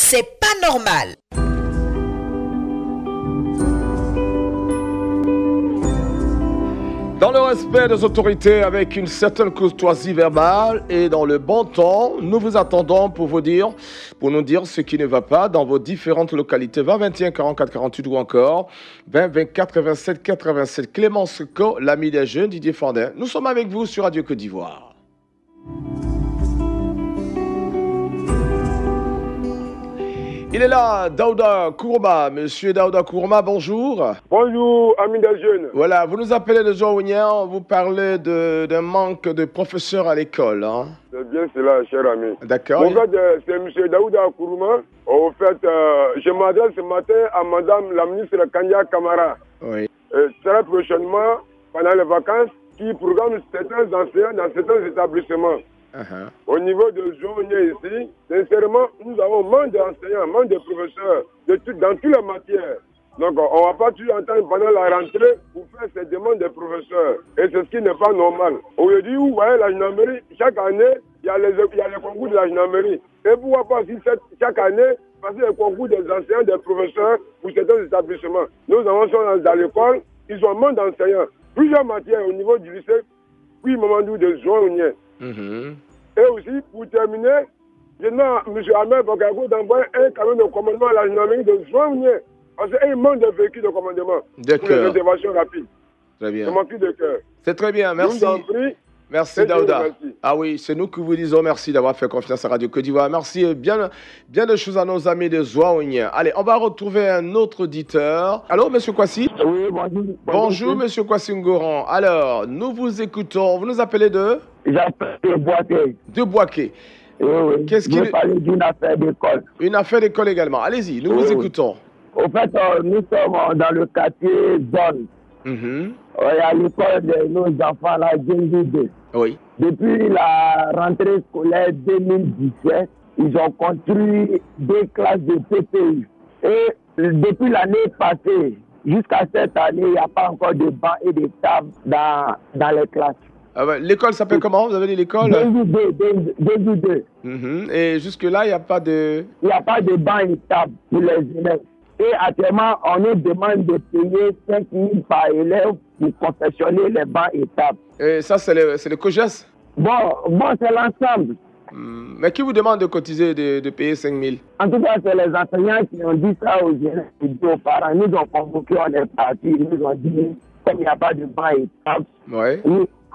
c'est pas normal. Dans le respect des autorités, avec une certaine courtoisie verbale et dans le bon temps, nous vous attendons pour nous dire ce qui ne va pas dans vos différentes localités. 20 21 44 48 ou encore 20 24 87 87. Clémence Co, l'ami des jeunes, Didier Fandin. Nous sommes avec vous sur Radio Côte d'Ivoire. Il est là, Daouda Kourma. Monsieur Daouda Kourma, bonjour. Bonjour, amis des jeunes. Voilà, vous nous appelez de Joaounien, vous parlez d'un manque de professeurs à l'école. Hein? C'est bien cela, cher ami. D'accord. En fait, c'est M. Daouda Kourma. En fait, je m'adresse ce matin à Madame la ministre Kanya Kamara. Oui. Très prochainement, pendant les vacances, qui programme certains enseignants dans certains établissements. Au niveau de Joaounien ici, sincèrement, nous avons manque d'enseignants, manque de professeurs dans toutes les matières. Donc, on ne va pas toujours entendre pendant la rentrée pour faire ces demandes de professeurs. Et c'est ce qui n'est pas normal. Aujourd'hui, vous voyez la gendarmerie, chaque année, il y a les concours de la gendarmerie. Et pourquoi pas aussi chaque année, passer les concours des enseignants, des professeurs pour certains établissements. Nos enfants sont dans l'école, ils ont manque d'enseignants. Plusieurs matières au niveau du lycée, puis Mamadou de Joaounien. Et aussi, pour terminer, je demande à M. Ahmed Bakago d'envoyer un camion de commandement à la gendarmerie de Joaounien. Parce qu'il manque de véhicules de commandement pour les interventions rapides. Très bien. C'est mon cri de cœur. C'est très bien, merci. Je vous en prie. Merci Daouda. Ah oui, c'est nous qui vous disons merci d'avoir fait confiance à Radio Côte d'Ivoire. Merci bien de choses à nos amis de Joaounien. Allez, on va retrouver un autre auditeur. Allô, monsieur Kwasi? Oui, bonjour. Bonjour, monsieur Kwasi Ngoran. Alors, nous vous écoutons. Vous nous appelez de? J'appelle de Boaké. De Boaké. Oui. Qu'est-ce qu'il parler d'une affaire d'école. Une affaire d'école également. Allez-y, nous vous écoutons. Au fait, nous sommes dans le quartier Zone. Il y a l'école de nos enfants, là, Djengoude. Oui. Depuis la rentrée scolaire 2017, ils ont construit 2 classes de PPU. Et depuis l'année passée, jusqu'à cette année, il n'y a pas encore de bancs et de tables dans les classes. Ah ouais. L'école s'appelle comment? Vous avez dit l'école? Djengoude. Et jusque-là, il n'y a pas de... Il n'y a pas de bancs et de tables pour les élèves. Et actuellement, on nous demande de payer 5 000 par élève pour confectionner les bancs et tables. Et ça, c'est le COGES? Bon, c'est l'ensemble. Mais qui vous demande de cotiser, de payer 5 000? En tout cas, c'est les enseignants qui ont dit ça aux élèves et aux parents. Ils nous ont convoqués, on est partis. Ils nous ont dit, comme il n'y a pas de bancs et tables,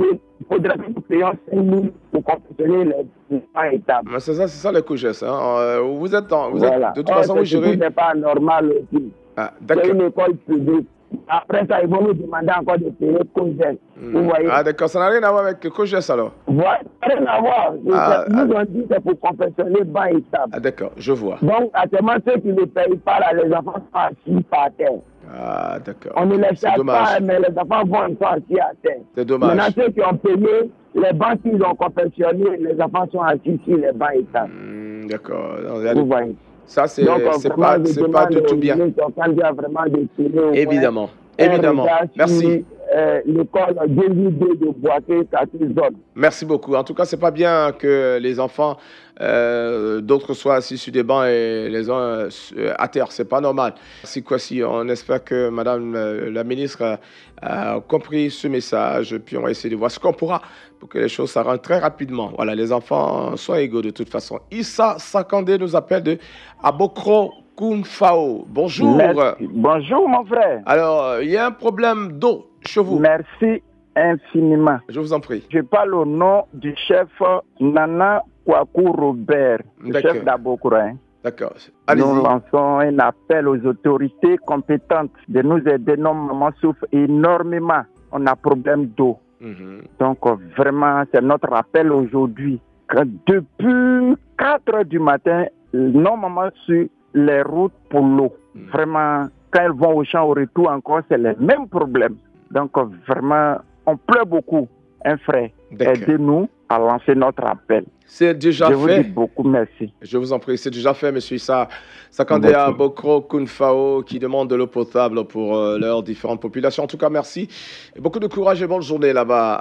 il faudrait que nous payions 5 000 pour confectionner les bancs et tables. C'est ça le COGES. Hein? Vous êtes de toute façon, vous gérez... Ce n'est pas normal aussi. Ah, c'est une école publique. Après ça, ils vont nous demander encore de payer COGES. Vous voyez? Ah, d'accord. Ça n'a rien à voir avec le COGES alors? Voilà, rien à voir. Nous ont dit que c'est pour confectionner bancs et tables. Ah, d'accord. Je vois. Donc, actuellement, ceux qui ne payent pas, là, les enfants sont assis par terre. Ah, d'accord. On ne les chasse pas, mais les enfants vont encore assis à terre. C'est dommage. Maintenant, ceux qui ont payé, les bancs qu'ils ont confectionnés, les enfants sont assis sur les bancs et tables. D'accord. Vous voyez? Ça, c'est pas du tout bien. Évidemment. Merci. L'école de Boaké, Zone. Merci beaucoup. En tout cas, c'est pas bien que les enfants, d'autres soient assis sur des bancs et les uns à terre. C'est pas normal. C'est quoi si on espère que Madame la ministre a compris ce message, puis on va essayer de voir ce qu'on pourra pour que les choses s'arrangent très rapidement. Voilà, les enfants sont égaux de toute façon. Issa Sakandé nous appelle de Abokro Kounfao. Bonjour. Merci. Bonjour, mon frère. Alors, il y a un problème d'eau chez vous. Merci infiniment. Je vous en prie. Je parle au nom du chef Nana Kwaku Robert, le chef d'Abokro. D'accord. Nous lançons un appel aux autorités compétentes de nous aider. Nos mamans souffrent énormément. On a problème d'eau. Donc, vraiment, c'est notre appel aujourd'hui. Depuis 4 heures du matin, nos mamans sur les routes pour l'eau. Vraiment, quand elles vont au champ au retour encore, c'est les mêmes problèmes. Donc, vraiment, on pleure beaucoup. Un frère, aidez-nous à lancer notre appel. C'est déjà fait. Je vous dis beaucoup merci. Je vous en prie, c'est déjà fait, monsieur Issa Sakandéa Bokro Kounfao, qui demande de l'eau potable pour leurs différentes populations. En tout cas, merci. Et beaucoup de courage et bonne journée là-bas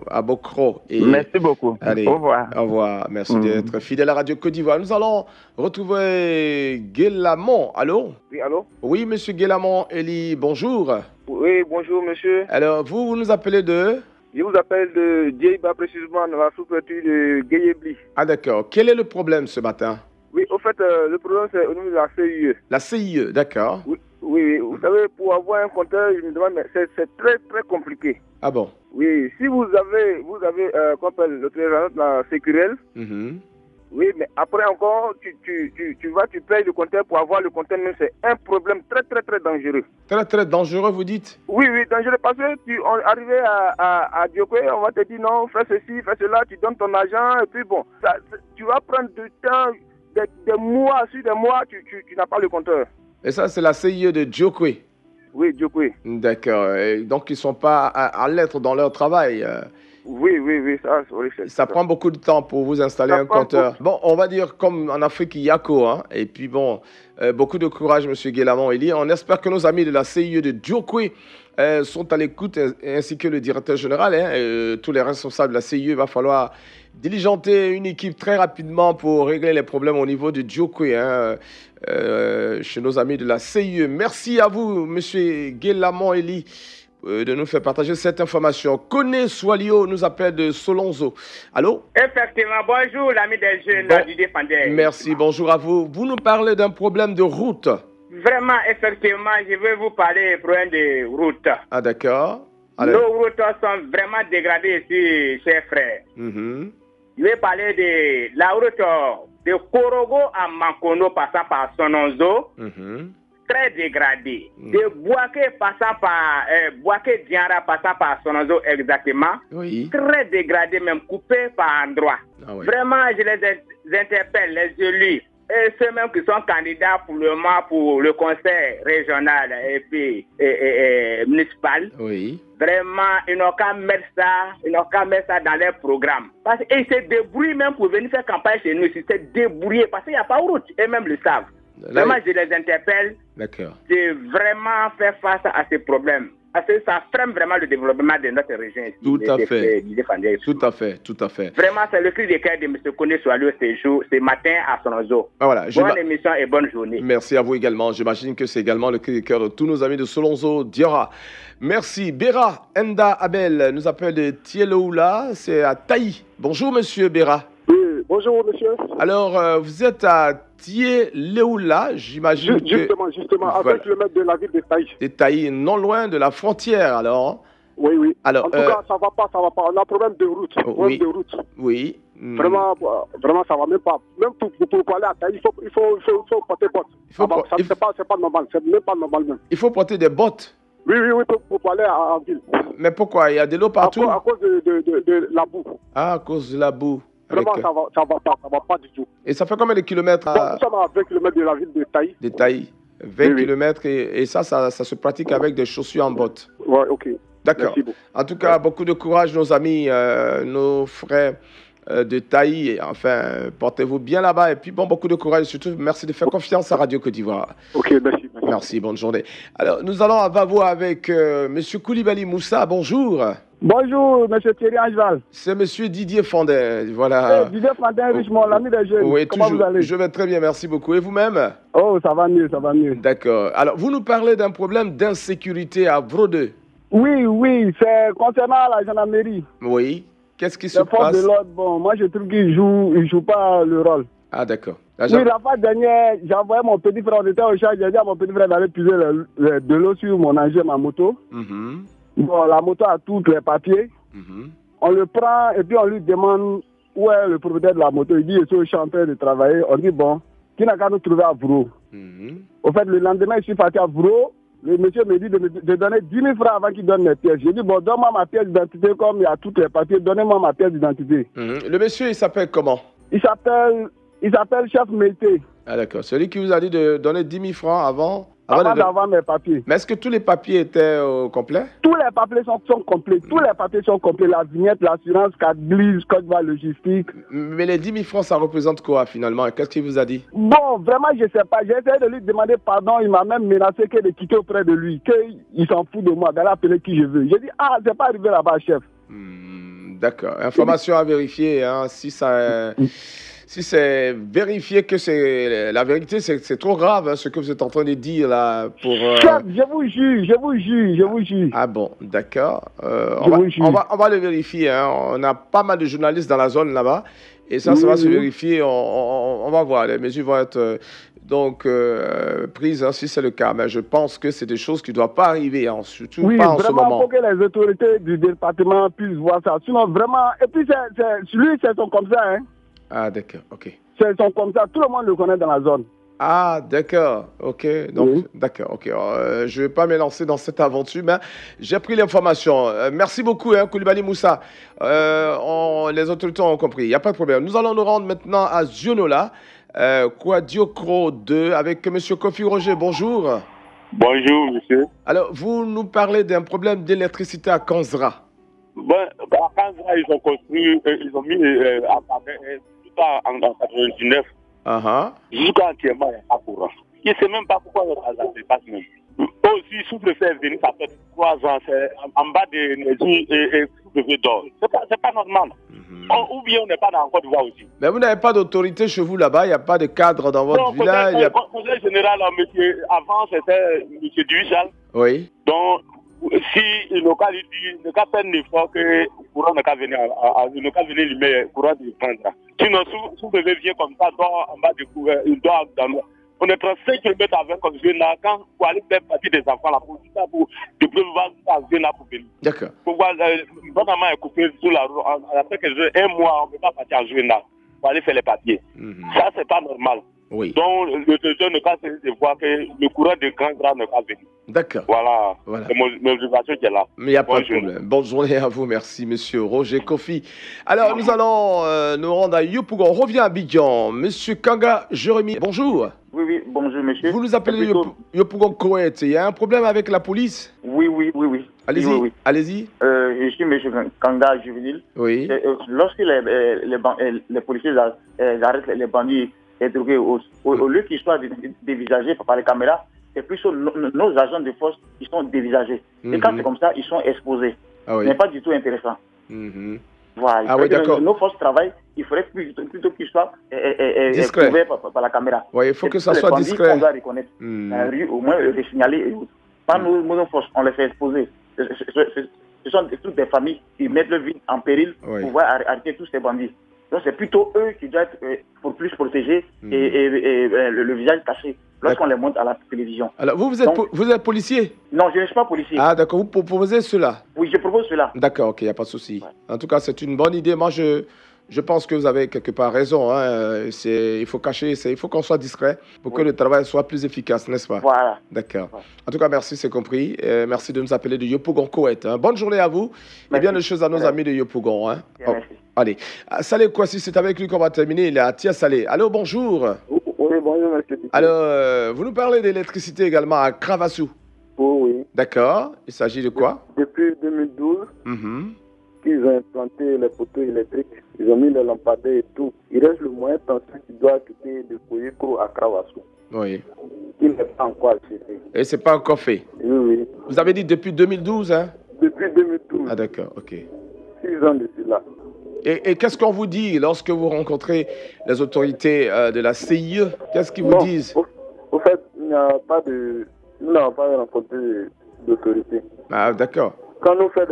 à Bokro. Et merci beaucoup. Allez, au revoir. Au revoir. Merci d'être fidèle à Radio Côte d'Ivoire. Nous allons retrouver Guélamont. Allô? Oui, allô? Oui, monsieur Guélamont Eli, bonjour. Oui, bonjour, monsieur. Alors, vous nous appelez de? Je vous appelle de Djeiba, précisément dans la sous-préfecture de Guéyébli. Ah d'accord. Quel est le problème ce matin? Oui, au fait, le problème c'est au niveau de la CIE. La CIE, d'accord. Oui, vous savez, pour avoir un compteur, je me demande, mais c'est très très compliqué. Ah bon? Oui, si vous avez qu'on appelle le trésor de la sécurelle. Oui, mais après encore, tu payes le compteur pour avoir le compteur, même c'est un problème très très très dangereux. Très très dangereux, vous dites? Oui, dangereux, parce que on arrivé à Diokwe, on va te dire non, fais ceci, fais cela, tu donnes ton argent, et puis bon, tu vas prendre du temps, des mois, sur des mois, tu n'as pas le compteur. Et ça, c'est la CIE de Diokwe? Oui, Diokwe. D'accord, donc ils ne sont pas à l'être dans leur travail. Oui, ça prend beaucoup de temps pour vous installer un compteur. Bon, on va dire comme en Afrique, il y a quoi, hein? Et puis bon, beaucoup de courage, monsieur Guélamont Eli. On espère que nos amis de la CIE de Diokwe sont à l'écoute, ainsi que le directeur général. Tous les responsables de la CIE, il va falloir diligenter une équipe très rapidement pour régler les problèmes au niveau de Diokwe, chez nos amis de la CIE. Merci à vous, monsieur Guélamont Eli, de nous faire partager cette information. Kone Swalio nous appelle de Solonzo. Allô? Effectivement, bonjour l'ami des jeunes du Défendeur. Merci, bonjour à vous. Vous nous parlez d'un problème de route. Vraiment, effectivement, je vais vous parler du problème de route. Ah d'accord. Nos routes sont vraiment dégradées ici, chers frères. Je vais parler de la route de Korogo à Mankono passant par Sononzo. Très dégradé. De Bouaké passant par Bouaké Diara passant par Sononzo exactement. Oui. Très dégradé, même coupé par endroit. Vraiment, je les interpelle, les élus, et ceux-mêmes qui sont candidats pour le moment pour le conseil régional et puis municipal. Oui. Vraiment, ils n'ont qu'à mettre ça dans leur programme. Parce qu'ils se débrouillent même pour venir faire campagne chez nous. Ils se débrouillent parce qu'il n'y a pas de route. Et même le savent. Vraiment, je les interpelle de vraiment faire face à ces problèmes. Parce que ça freine vraiment le développement de notre région ici. Tout à fait. Vraiment, c'est le cri de cœur de M. Kone Swalio ce matin à Sononzo. Voilà, bonne émission et bonne journée. Merci à vous également. J'imagine que c'est également le cri de cœur de tous nos amis de Solonzo Diara. Merci. Bera Enda Abel nous appelle de Tieloula, c'est à Taï. Bonjour, monsieur Bera. Oui, bonjour, monsieur. Alors, vous êtes à Tieloula, j'imagine Justement, à 20 km de la ville de Taï. De Taï, non loin de la frontière, alors. Oui. Alors, en tout cas, ça va pas. On a un problème de route. Oui. Vraiment, ça va même pas. Même pour aller à Taï, il faut porter bottes. C'est pas normal. C'est même pas normal même. Il faut porter des bottes. Oui, pour aller en ville. Mais pourquoi? Il y a de l'eau partout? À cause de la boue. Ah, à cause de la boue. Vraiment, ça va pas du tout. Et ça fait combien de kilomètres? Nous sommes à 20 km de la ville de Taï. De Taï. 20 km et ça se pratique avec des chaussures en bottes. Ouais, ok. D'accord. En tout cas, beaucoup de courage, nos amis, nos frères de Taï. Enfin, portez-vous bien là-bas. Et puis, beaucoup de courage. Surtout, merci de faire confiance à Radio Côte d'Ivoire. Ok, merci. Merci, bonne journée. Alors, nous allons à Vavo avec M. Koulibaly Moussa. Bonjour. Bonjour, M. Thierry Angeval. C'est M. Didier Fandin, voilà. Didier Fandin, Richemont, l'ami des jeunes. Oui, comment toujours. Vous allez? Je vais très bien, merci beaucoup. Et vous-même? Oh, ça va mieux. D'accord. Alors, vous nous parlez d'un problème d'insécurité à Brodeux. Oui, c'est concernant la gendarmerie. Oui. Qu'est-ce qui se passe? Les forces de l'ordre, bon, moi je trouve qu'ils jouent pas le rôle. Ah, d'accord. Oui, la fois dernière, j'ai envoyé mon petit frère, on était au chat, j'ai dit à mon petit frère d'aller puiser de l'eau sur mon engin, ma moto. Bon, la moto a tous les papiers. On le prend et puis on lui demande où est le propriétaire de la moto. Il dit, je suis au champ en train de travailler. On dit, bon, qui n'a qu'à nous trouver à Vro. Au fait, le lendemain, je suis parti à Vro. Le monsieur me dit de donner 10 000 francs avant qu'il donne mes pièces. J'ai dit, bon, donne-moi ma pièce d'identité comme il y a tous les papiers. Donnez-moi ma pièce d'identité. Le monsieur, il s'appelle comment? Il s'appelle Chef Mété. Ah, d'accord. Celui qui vous a dit de donner 10 000 francs avant d'avoir mes papiers. Mais est-ce que tous les papiers étaient complets? Tous les papiers sont complets. Tous les papiers sont complets. La vignette, l'assurance, carte grise, code de logistique. Mais les 10 000 francs, ça représente quoi finalement? Qu'est-ce qu'il vous a dit? Bon, vraiment, je ne sais pas. J'ai essayé de lui demander pardon. Il m'a même menacé de quitter auprès de lui. Qu'il s'en fout de moi, d'aller appeler qui je veux. J'ai dit, c'est pas arrivé là-bas, chef. D'accord. Information à vérifier. Hein, si c'est vérifié que c'est la vérité, c'est trop grave hein, ce que vous êtes en train de dire là. Chef, je vous jure. Ah bon, d'accord. On va le vérifier. Hein. On a pas mal de journalistes dans la zone là-bas. Et ça va se vérifier. On va voir. Les mesures vont être prises hein, si c'est le cas. Mais je pense que c'est des choses qui ne doivent pas arriver, hein, surtout pas en ce moment. Vraiment, il faut que les autorités du département puissent voir ça. Sinon, vraiment... Et puis, lui, c'est son comme ça. Hein. Ah, d'accord, ok. C'est son comme ça. Tout le monde le connaît dans la zone. Ah, d'accord, ok. Donc, d'accord, ok. Je ne vais pas me lancer dans cette aventure, mais j'ai pris l'information. Merci beaucoup, hein, Koulibaly Moussa. Les autorités ont compris, il n'y a pas de problème. Nous allons nous rendre maintenant à Zionola, Kwadiokro 2, avec M. Kofi Roger. Bonjour. Bonjour, monsieur. Alors, vous nous parlez d'un problème d'électricité à Kanzra. Bon, à Kanzra, ils ont construit, ils ont mis en 99. Jusqu'à actuellement, il n'y a pas courant. Je ne sais même pas pourquoi ça se passe même. Aussi, sous-préfet est venu, ça fait 3 ans, c'est en bas de l'énergie et sous-préfet d'or. C'est pas normal. Ou bien on n'est pas dans Côte d'Ivoire aussi. Mais vous n'avez pas d'autorité chez vous là-bas, il n'y a pas de cadre dans votre village. Le conseil général, avant c'était M. Duissal. Oui. Donc, si le local dit, ne qu'à faire un effort que le courant ne qu'à venir, ne qu'à venir le courant de prendre. Sinon, si vous devez venir comme ça, en bas du courant, il doit dans on est 35 km avec comme je n'ai quand pour aller faire partie des enfants là, pour pouvoir là pour venir. D'accord. Pourquoi le maman est coupé sur la route, après un mois, on ne peut pas partir à jouer là, pour aller faire les papiers. Ça, c'est pas normal. Oui. Donc, le trésor ne pas de voir que le courant de grand grand ne pas venir. D'accord. Voilà. C'est mon observation qui est là. Mais il n'y a pas de problème. Bonne journée à vous. Merci, monsieur Roger Kofi. Alors, nous allons nous rendre à Yopougon. On revient à Abidjan. Monsieur Kanga Jérémy, bonjour. Oui, bonjour, monsieur. Vous nous appelez Yopougon Koweït. Il y a un problème avec la police? Oui. Allez-y. Oui. Allez-y. Je suis monsieur Kanga Juvenile. Oui. Lorsque les policiers arrêtent les bandits et drogués, au lieu qu'ils soient dévisagés par les caméras, c'est plus nos agents de force qui sont dévisagés. Et quand c'est comme ça, ils sont exposés. Ah oui. Ce n'est pas du tout intéressant. Voilà. Ah oui, d'accord. Nos forces travaillent, il faudrait plutôt qu'ils soient discrets par la caméra. Oui, il faut que ça soit discret. On doit reconnaître. La rue, au moins, les signaler. Pas nos forces, on les fait exposer. Ce sont toutes des familles qui mettent leur vie en péril pour pouvoir arrêter tous ces bandits. Donc c'est plutôt eux qui doivent être pour plus protégés et le visage caché lorsqu'on les montre à la télévision. Alors vous êtes policier? Non, je ne suis pas policier. Ah d'accord, vous proposez cela? Oui, je propose cela. D'accord, ok, il n'y a pas de souci. En tout cas, c'est une bonne idée. Moi, je pense que vous avez quelque part raison. Hein. Il faut cacher, il faut qu'on soit discret pour que le travail soit plus efficace, n'est-ce pas? Voilà. D'accord. En tout cas, merci, c'est compris. Merci de nous appeler de Yopougon Koweït. Hein. Bonne journée à vous. Merci. Et bien de choses à nos amis de Yopougon. Hein. Merci. Allez. Salé Kouassi, c'est avec lui qu'on va terminer. Il est à Tia Salé. Allô, bonjour. Oui, bonjour, monsieur. Alors, vous nous parlez d'électricité également à Kravassou? Oui. D'accord. Il s'agit de quoi? Depuis 2012. Ils ont implanté les poteaux électriques, ils ont mis les lampadaires et tout. Il reste le moyen tension qui doit quitter de Koyeko à Kravassou. Oui. Il n'est pas encore fait. Et c'est pas encore fait? Oui. Vous avez dit depuis 2012, hein? Depuis 2012. Ah d'accord, ok. 6 ans de cela. Et qu'est-ce qu'on vous dit lorsque vous rencontrez les autorités de la CIE? Qu'est-ce qu'ils vous disent? Au fait, il n'y a pas de... Nous n'avons pas rencontré d'autorité. Ah d'accord. Quand on fait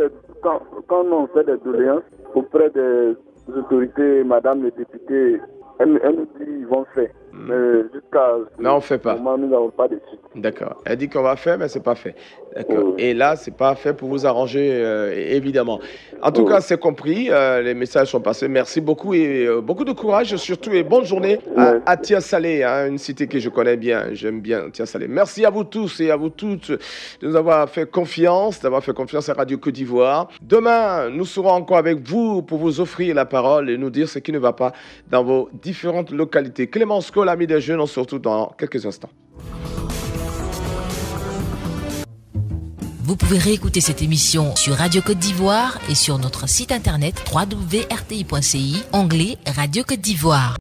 des doléances auprès des autorités, madame les députés, elle nous dit qu'ils vont faire. Mais jusqu'à non, on ne fait pas. Moment, nous n'avons pas de suite. D'accord. Elle dit qu'on va faire, mais ce n'est pas fait. D'accord. Et là, ce n'est pas fait pour vous arranger, évidemment. En tout cas, c'est compris. Les messages sont passés. Merci beaucoup et beaucoup de courage, surtout, et bonne journée à Tia Salé, hein, une cité que je connais bien. J'aime bien Tia Salé. Merci à vous tous et à vous toutes de nous avoir fait confiance, d'avoir fait confiance à Radio Côte d'Ivoire. Demain, nous serons encore avec vous pour vous offrir la parole et nous dire ce qui ne va pas dans vos différentes localités. Clémence Cole, l'ami des jeunes, on se retrouve dans quelques instants. Vous pouvez réécouter cette émission sur Radio Côte d'Ivoire et sur notre site internet www.rti.ci, onglet Radio Côte d'Ivoire.